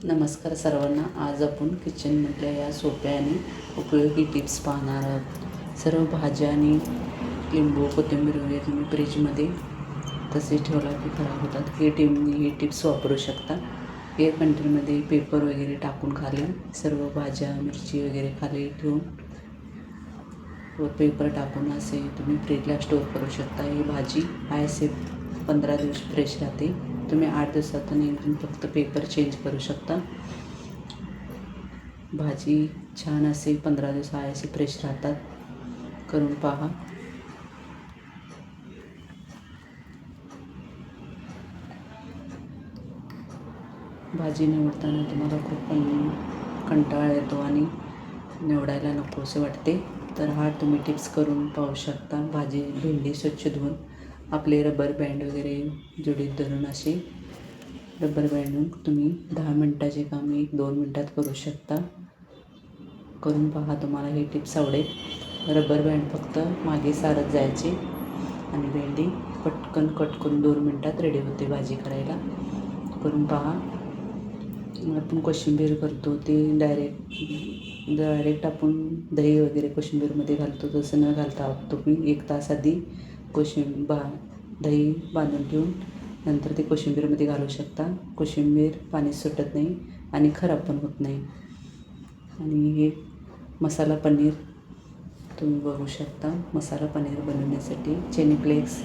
नमस्कार सर्वांना. आज आपण किचनमधल्या या सोप्या आणि उपयोगी टिप्स पाहणार आहोत. सर्व भाज्या आणि लिंबू कोथिंबीर वगैरे तुम्ही फ्रीजमध्ये तसे ठेवला की खराब होतात. ही टिप्स वापरू शकता. एअर कंटेनरमध्ये पेपर वगैरे टाकून खाली सर्व भाज्या मिरची वगैरे खाली ठेवून व पेपर टाकून असे तुम्ही फ्रीजला स्टोअर करू शकता. ही भाजी असे 15 दिवस फ्रेश राहते. तुम्ही 8 दिवसातून एकदम फक्त पेपर चेंज करू शकता. भाजी छान असे 15 दिवस असे फ्रेश राहतात. करून पहा. भाजी निवडताना तुम्हाला खूप कंटाळा येतो आणि निवडायला नकोसे वाटते, तर तुम्ही टिप्स करून पाहू शकता. भेंडी स्वच्छ धुवून आपले रबर बँड वगैरे जोडीत धरून असे रबर बँडून तुम्ही 10 मिनटाचे काम 1-2 मिनटात करू शकता. करून पहा, तुम्हाला ही टिप्स आवडेल. रबर बँड फक्त मागे सारत जायचे आणि भेंडी पटकन कट करून 2 मिनटात रेडी होते भाजी करायला. करून पहा. आपण कोशिंबीर करतो ते डायरेक्ट आपण दही वगैरे कोशिंबीरमध्ये घालतो, तसं न घालता तुम्ही 1 तास आधी दही बांधून ठेवून नंतर ते कोशिंबीरमध्ये घालू शकता. कोशिंबीर पाणी सुटत नाही आणि खराब पण होत नाही. आणि हे मसाला पनीर तुम्ही बघू शकता. मसाला पनीर बनवण्यासाठी चिली फ्लेक्स,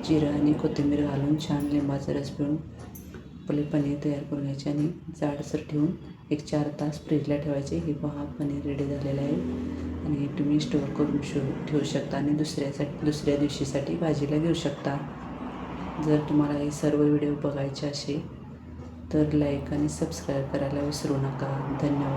जिरं आणि कोथिंबीर घालून छान लिंबाचा रस पिळून आपले पनीर तयार करून घ्यायचे आणि जाडसर ठेवून 1-4 तास फ्रीजला ठेवायचे. हे पहा, पनीर रेडी झालेलं आहे आणि हे तुम्ही स्टोअर करून ठेवू शकता आणि दुसऱ्या दिवशीसाठी भाजीला घेऊ शकता. जर तुम्हाला हे सर्व व्हिडिओ बघायचे असेल तर लाईक आणि सबस्क्राईब करायला विसरू नका. धन्यवाद.